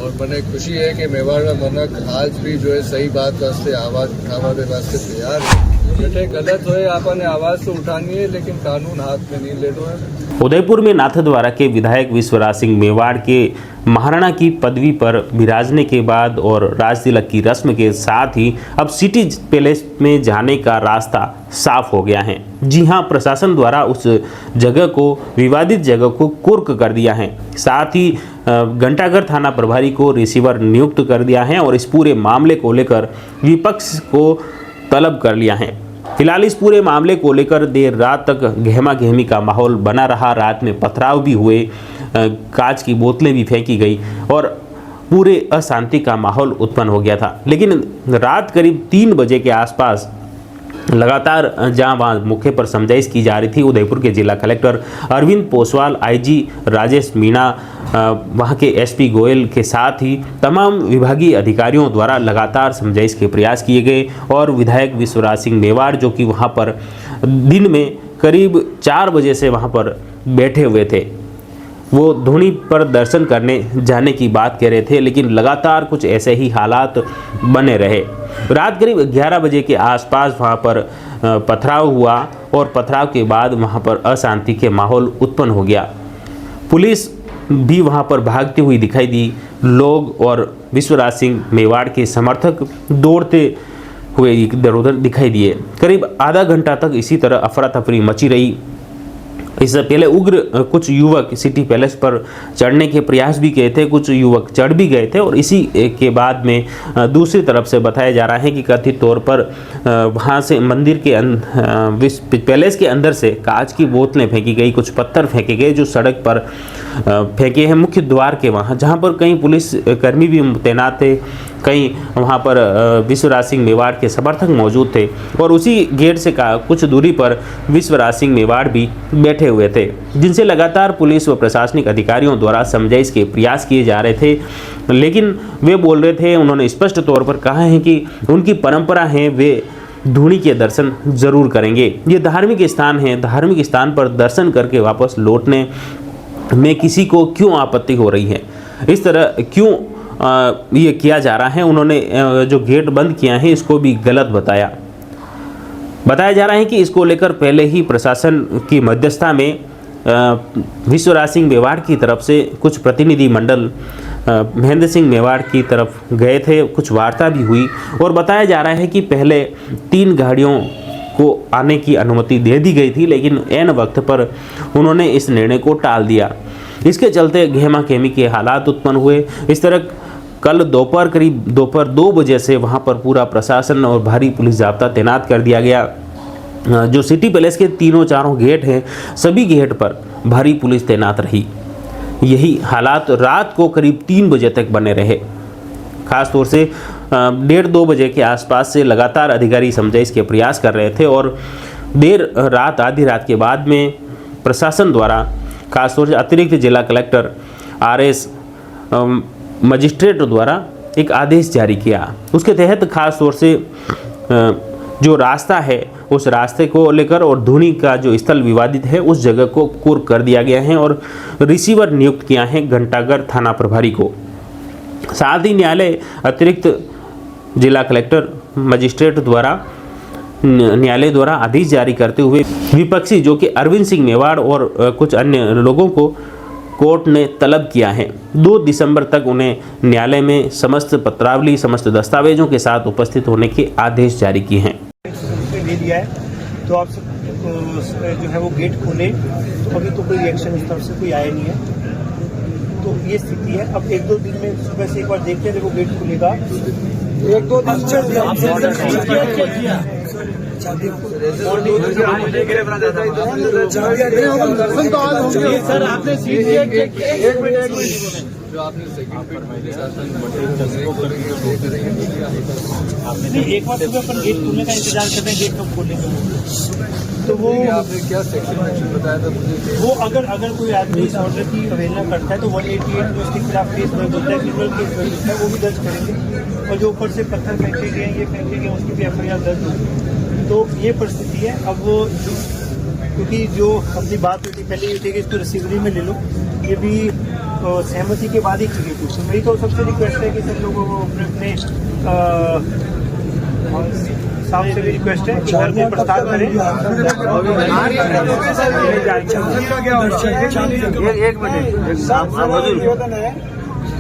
और मैंने खुशी है कि मेवाड़ में मनक आज भी जो है सही बात वास्ते आवाज उठाने वास्ते तैयार है। बेटे गलत हो आपने आवाज तो उठानी है, लेकिन कानून हाथ में नहीं लेना है। उदयपुर में नाथद्वारा के विधायक विश्वराज सिंह मेवाड़ के महाराणा की पदवी पर विराजने के बाद और राज तिलक की रस्म के साथ ही अब सिटी पैलेस में जाने का रास्ता साफ हो गया है। जी हां, प्रशासन द्वारा उस जगह को, विवादित जगह को कुर्क कर दिया है। साथ ही घंटाघर थाना प्रभारी को रिसीवर नियुक्त कर दिया है और इस पूरे मामले को लेकर विपक्ष को तलब कर लिया है। फिलहाल इस पूरे मामले को लेकर देर रात तक गहमा गहमी का माहौल बना रहा। रात में पथराव भी हुए, कांच की बोतलें भी फेंकी गई और पूरे अशांति का माहौल उत्पन्न हो गया था। लेकिन रात करीब 3 बजे के आसपास लगातार जहां वहां मौके पर समझाइश की जा रही थी, उदयपुर के जिला कलेक्टर अरविंद पोसवाल, आईजी राजेश मीणा, वहां के एसपी गोयल के साथ ही तमाम विभागीय अधिकारियों द्वारा लगातार समझाइश के प्रयास किए गए और विधायक विश्वराज सिंह मेवाड़ जो कि वहां पर दिन में करीब 4 बजे से वहां पर बैठे हुए थे, वो धोनी पर दर्शन करने जाने की बात कह रहे थे, लेकिन लगातार कुछ ऐसे ही हालात बने रहे। रात करीब 11 बजे के आसपास वहां पर पथराव हुआ और पथराव के बाद वहां पर अशांति के माहौल उत्पन्न हो गया। पुलिस भी वहां पर भागती हुई दिखाई दी। लोग और विश्वराज सिंह मेवाड़ के समर्थक दौड़ते हुए इधर उधर दिखाई दिए। करीब आधा घंटा तक इसी तरह अफरा तफरी मची रही। इससे पहले उग्र कुछ युवक सिटी पैलेस पर चढ़ने के प्रयास भी किए थे, कुछ युवक चढ़ भी गए थे और इसी के बाद में दूसरी तरफ से बताया जा रहा है कि कथित तौर पर वहां से मंदिर के पैलेस के अंदर से कांच की बोतलें फेंकी गई, कुछ पत्थर फेंके गए जो सड़क पर फेंके हैं मुख्य द्वार के वहाँ, जहाँ पर कई पुलिस कर्मी भी तैनात थे, कई वहाँ पर विश्वराज सिंह मेवाड़ के समर्थक मौजूद थे और उसी गेट से कुछ दूरी पर विश्वराज सिंह मेवाड़ भी बैठे हुए थे, जिनसे लगातार पुलिस व प्रशासनिक अधिकारियों द्वारा समझाइश के प्रयास किए जा रहे थे। लेकिन वे बोल रहे थे, उन्होंने स्पष्ट तौर पर कहा है कि उनकी परंपरा है, वे धूनी के दर्शन जरूर करेंगे। ये धार्मिक स्थान है, धार्मिक स्थान पर दर्शन करके वापस लौटने में किसी को क्यों आपत्ति हो रही है, इस तरह क्यों ये किया जा रहा है। उन्होंने जो गेट बंद किया है इसको भी गलत बताया जा रहा है कि इसको लेकर पहले ही प्रशासन की मध्यस्थता में विश्वराज सिंह मेवाड़ की तरफ से कुछ प्रतिनिधि मंडल महेंद्र सिंह मेवाड़ की तरफ गए थे, कुछ वार्ता भी हुई और बताया जा रहा है कि पहले 3 गाड़ियों को आने की अनुमति दे दी गई थी, लेकिन ऐन वक्त पर उन्होंने इस निर्णय को टाल दिया। इसके चलते गहमा गहमी के हालात उत्पन्न हुए। इस तरह कल करीब दोपहर 2 बजे से वहां पर पूरा प्रशासन और भारी पुलिस जाब्ता तैनात कर दिया गया। जो सिटी पैलेस के 3-4 गेट हैं, सभी गेट पर भारी पुलिस तैनात रही। यही हालात रात को करीब 3 बजे तक बने रहे। खास तौर से 1:30-2 बजे के आसपास से लगातार अधिकारी समझाइश के प्रयास कर रहे थे और देर रात, आधी रात के बाद में प्रशासन द्वारा खासतौर से अतिरिक्त जिला कलेक्टर RS मजिस्ट्रेट द्वारा एक आदेश जारी किया। उसके तहत खास तौर से जो रास्ता है उस रास्ते को लेकर और धूनी का जो स्थल विवादित है उस जगह को कुर्क कर दिया गया है और रिसीवर नियुक्त किया है घंटाघर थाना प्रभारी को। साथ ही न्यायालय अतिरिक्त जिला कलेक्टर मजिस्ट्रेट द्वारा न्यायालय द्वारा आदेश जारी करते हुए विपक्षी जो कि अरविंद सिंह मेवाड़ और कुछ अन्य लोगों को कोर्ट ने तलब किया है। 2 दिसंबर तक उन्हें न्यायालय में समस्त पत्रावली, समस्त दस्तावेजों के साथ उपस्थित होने के आदेश जारी किए हैं। ले लिया है तो आप जो है वो गेट खोले, तो अभी तो कोई रिएक्शन इस तरफ से कोई आया नहीं है, तो ये स्थिति है। अब 1-2 दिन में सुबह से एक बार देखते हैं, वो गेट खुलेगा 1-2 दिन सर आपने जो आपने एक बार सुबह अपन गेट खुलने का इंतजार करते हैं, गेट कब खोलेंगे। तो वो आपने क्या सेक्शन बताया था मुझे, वो अगर कोई आदमी इस ऑर्डर की अवहेलना करता है तो 188 में उसके खिलाफ केस दर्ज होता है, क्रिमिनल केस दर्ज होता है, वो भी दर्ज करेंगे। और जो ऊपर से पत्थर फेंके गए, ये फेंके गए, उसकी भी FIR दर्ज होगी। तो ये परिस्थिति है। अब वो क्योंकि जो अपनी बात हुई थी पहले ये थी कि इसको रिसीवरी में ले लो, ये भी सहमति के बाद ही चीजें कुछ। मेरी तो सबसे रिक्वेस्ट है कि सब लोगों को अपने साहब से भी रिक्वेस्ट है कि घर में प्रस्ताव करें। एक मिनट निवेदन है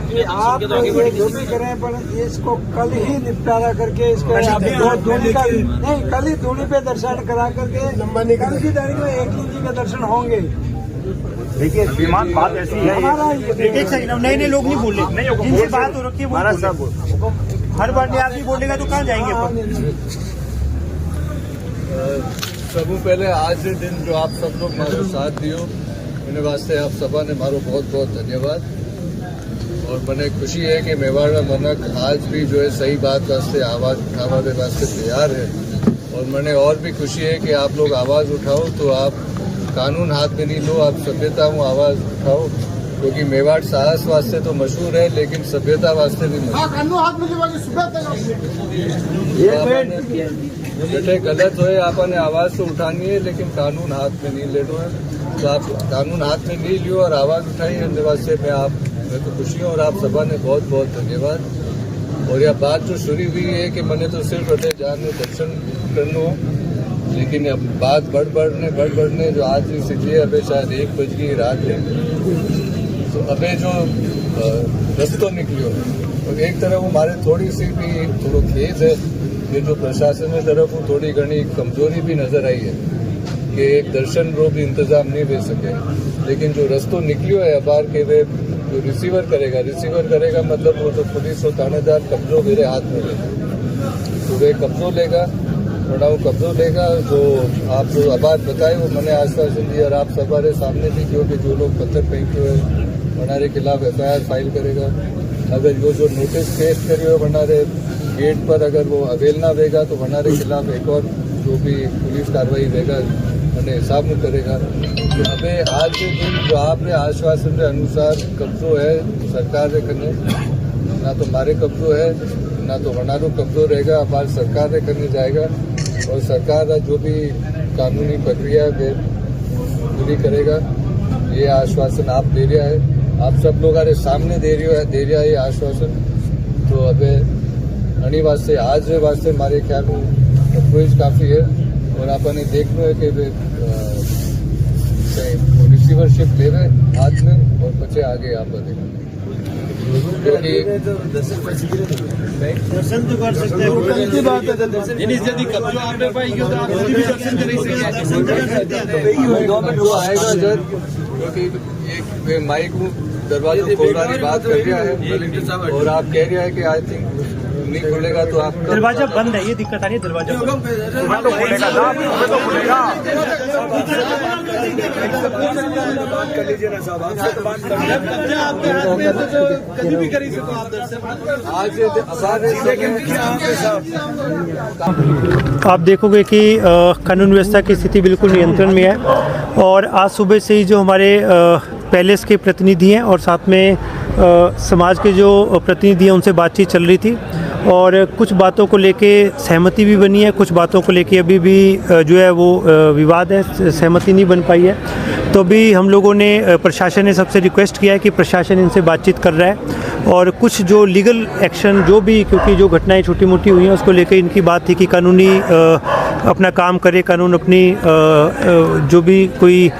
कि आप ये जो भी करें पर इसको कल ही निपटारा करके इसको धोनी का नहीं, कल ही धोनी पे दर्शन करा करके कल की तारीख में एक जी के दर्शन होंगे। देखिए विमान बात ऐसी है, एक सेकंड, नए लोग नहीं बोल रहे, जिनसे बात हो रखी है महाराज साहब, हर बार नया आदमी बोलेगा तो कहाँ जाएंगे अपन। सबू पहले आज के दिन जो आप सब लोग मारो साथ दियो उन्हें वास्ते आप सबा ने मारो बहुत बहुत धन्यवाद। और मने खुशी है कि मेवाड़ा मनक आज भी जो है सही बात वास्ते आवाज उठाने वास्ते तैयार है। और मने और भी खुशी है कि आप लोग आवाज उठाओ तो आप कानून हाथ में नहीं लो, आप सभ्यता में आवाज उठाओ, क्योंकि मेवाड़ साहस वास्ते तो मशहूर है लेकिन सभ्यता वास्ते भी बेटे गलत हो आपने आवाज तो उठानी है लेकिन कानून हाथ में नहीं लेना है। तो आप कानून हाथ में नहीं लियो और आवाज उठाई अपने वास्ते मैं तो खुशी हूँ और आप सबा ने बहुत बहुत धन्यवाद। और यह बात जो शुरू हुई है कि मैंने तो सिर्फ अटे जाने दर्शन करना हो, लेकिन अब बात बढ़ने जो आज की स्थिति है, अभी शायद 1 बज गई रात है, तो अबे जो रस्तो निकलियो और एक तरफ हमारे थोड़ी सी भी थोड़ा खेद है कि जो प्रशासन की तरफ वो थोड़ी घनी कमजोरी भी नजर आई है कि एक दर्शन रो भी इंतजाम नहीं दे सके। लेकिन जो रस्तो निकलियो है अबार के वे जो रिसीवर करेगा मतलब वो तो पुलिस और थानेदार कब्जो मेरे हाथ में लेगा, तो वे कब्जो लेगा बड़ा वो कब्जो लेगा। जो आप जो आबाद बताए वो मैंने आश्वासन दिया और आप सवारे सामने भी क्यों कि जो लोग पत्थर फेंके हुए हमारे खिलाफ FIR फाइल करेगा। अगर वो जो नोटिस पेश करे हुए हमारे गेट पर अगर वो अवेल ना देगा तो हमारे खिलाफ एक और जो भी पुलिस कार्रवाई देगा मैंने हिसाब में करेगा। तो अबे आज के दिन जो आपने आश्वासन के अनुसार कब्जो है सरकार के करने, ना तो हमारे कब्जो है ना तो हमारा कब्जो रहेगा, अब सरकार के करने जाएगा और सरकार का जो भी कानूनी प्रक्रिया है पूरी करेगा। ये आश्वासन आप दे रहा है, आप सब लोग आरे सामने दे रहा है ये आश्वासन। तो अबे अणी वास्ते आज वास्ते हमारे ख्याल में अप्रोच काफ़ी है और आपने देखना है कि रिसीवरशिप ले रहे हाथ में और बच्चे आगे आप बढ़ेगा, क्योंकि दर्शन तो कर सकते हैं, गलती बात है वो आएगा सर, क्योंकि एक माइक दरवाजा खोलने की बात कर रहा है और आप कह रहे हैं कि आई थिंक नहीं खुलेगा तो आप दरवाजा बंद है, ये दिक्कत आ रही है, दरवाजा आप देखोगे कि कानून व्यवस्था की स्थिति बिल्कुल नियंत्रण में है। और आज सुबह से ही जो हमारे पैलेस के प्रतिनिधि हैं और साथ में समाज के जो प्रतिनिधि हैं उनसे बातचीत चल रही थी और कुछ बातों को लेके सहमति भी बनी है, कुछ बातों को लेके अभी भी जो है वो विवाद है, सहमति नहीं बन पाई है। तो भी हम लोगों ने प्रशासन ने सबसे रिक्वेस्ट किया है कि प्रशासन इनसे बातचीत कर रहा है और कुछ जो लीगल एक्शन जो भी, क्योंकि जो घटनाएं छोटी मोटी हुई हैं उसको लेकर इनकी बात थी कि कानूनी अपना काम करे, कानून अपनी जो भी कोई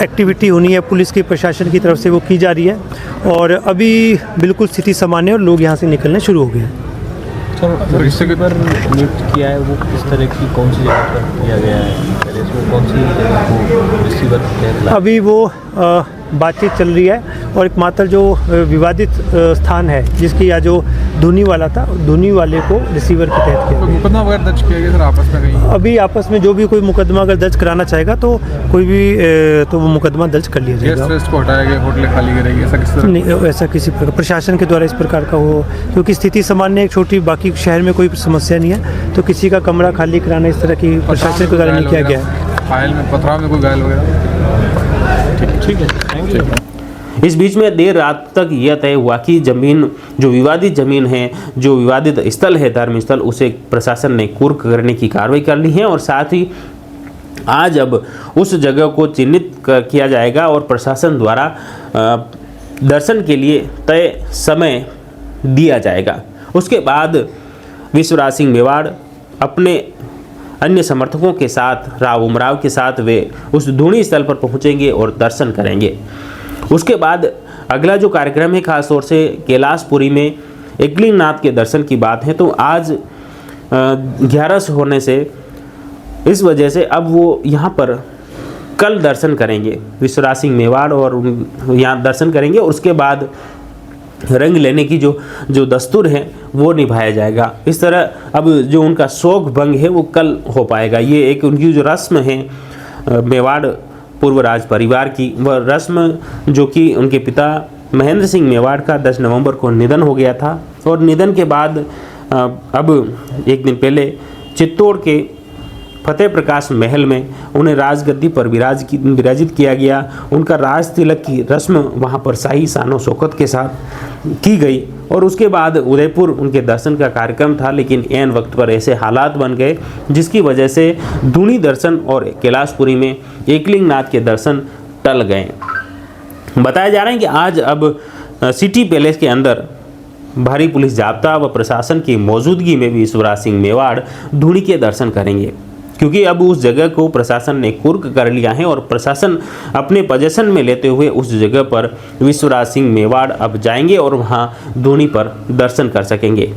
एक्टिविटी होनी है पुलिस की प्रशासन की तरफ से वो की जा रही है और अभी बिल्कुल स्थिति सामान्य और लोग यहाँ से निकलने शुरू हो गए हैं। सर इससे पर नियुक्त किया है वो किस तरह की कौन सी जगह पर किया गया है, पहले इसमें कौन सी जगह को रिसीवर अभी वो बातचीत चल रही है और एक मात्र जो विवादित स्थान है जिसकी या जो धोनी वाला था, धोनी वाले को रिसीवर के तहत किया। तो मुकदमा वगैरह दर्ज किया गया सर आपस में कहीं? अभी आपस में जो भी कोई मुकदमा अगर दर्ज कराना चाहेगा तो कोई भी तो वो मुकदमा दर्ज कर लिया जाएगा। गेस्ट को हटाया गया, होटलें खाली करेगी, ऐसा किस तरह? नहीं, ऐसा किसी प्रकार प्रशासन के द्वारा इस प्रकार का हो, क्योंकि स्थिति सामान्य एक छोटी, बाकी शहर में कोई समस्या नहीं है, तो किसी का कमरा खाली कराना इस तरह की प्रशासन के द्वारा नहीं किया गया है। फाइल में पथराव में कोई घायल वगैरह? ठीक है, थैंक यू। इस बीच में देर रात तक यह तय हुआ कि जमीन जो विवादित जमीन है, जो विवादित स्थल है धार्मिक स्थल, उसे प्रशासन ने कुर्क करने की कार्रवाई कर ली है और साथ ही आज अब उस जगह को चिन्हित किया जाएगा और प्रशासन द्वारा दर्शन के लिए तय समय दिया जाएगा। उसके बाद विश्वराज सिंह मेवाड़ अपने अन्य समर्थकों के साथ, राव उमराव के साथ वे उस धूणी स्थल पर पहुंचेंगे और दर्शन करेंगे। उसके बाद अगला जो कार्यक्रम है, खासतौर से कैलाशपुरी में एकलिंगनाथ के दर्शन की बात है, तो आज 11 होने से इस वजह से अब वो यहाँ पर कल दर्शन करेंगे, विश्वराज सिंह मेवाड़, और यहाँ दर्शन करेंगे। और उसके बाद रंग लेने की जो दस्तूर है वो निभाया जाएगा। इस तरह अब जो उनका शोक भंग है वो कल हो पाएगा। ये एक उनकी जो रस्म है मेवाड़ पूर्व राज परिवार की, वह रस्म जो कि उनके पिता महेंद्र सिंह मेवाड़ का 10 नवंबर को निधन हो गया था, और निधन के बाद अब एक दिन पहले चित्तौड़ के फतेह प्रकाश महल में उन्हें राजगद्दी पर विराजित किया गया। उनका राज तिलक की रस्म वहाँ पर शाही शानो शौकत के साथ की गई, और उसके बाद उदयपुर उनके दर्शन का कार्यक्रम था, लेकिन ऐन वक्त पर ऐसे हालात बन गए जिसकी वजह से धूणी दर्शन और कैलाशपुरी में एकलिंगनाथ के दर्शन टल गए। बताया जा रहा है कि आज अब सिटी पैलेस के अंदर भारी पुलिस जाब्ता व प्रशासन की मौजूदगी में भी विश्वराज सिंह मेवाड़ धूणी के दर्शन करेंगे, क्योंकि अब उस जगह को प्रशासन ने कुर्क कर लिया है और प्रशासन अपने पोजीशन में लेते हुए उस जगह पर विश्वराज सिंह मेवाड़ अब जाएंगे और वहां धूणी पर दर्शन कर सकेंगे।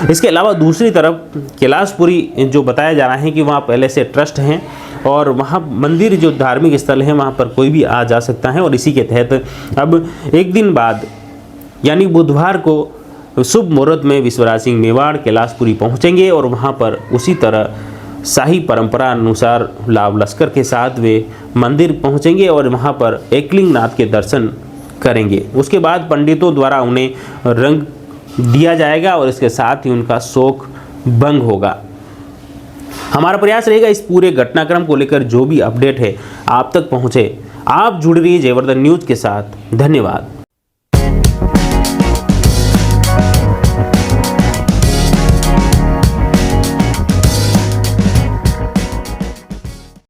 इसके अलावा दूसरी तरफ कैलाशपुरी जो बताया जा रहा है कि वहाँ पहले से ट्रस्ट हैं और वहाँ मंदिर जो धार्मिक स्थल है वहाँ पर कोई भी आ जा सकता है, और इसी के तहत अब एक दिन बाद यानी बुधवार को शुभ मुहूर्त में विश्वराज सिंह मेवाड़ कैलाशपुरी पहुँचेंगे और वहाँ पर उसी तरह शाही परंपरा अनुसार लाव लश्कर के साथ वे मंदिर पहुंचेंगे और वहां पर एकलिंगनाथ के दर्शन करेंगे। उसके बाद पंडितों द्वारा उन्हें रंग दिया जाएगा और इसके साथ ही उनका शोक भंग होगा। हमारा प्रयास रहेगा इस पूरे घटनाक्रम को लेकर जो भी अपडेट है आप तक पहुंचे। आप जुड़ रहिए जयवर्धन न्यूज के साथ। धन्यवाद।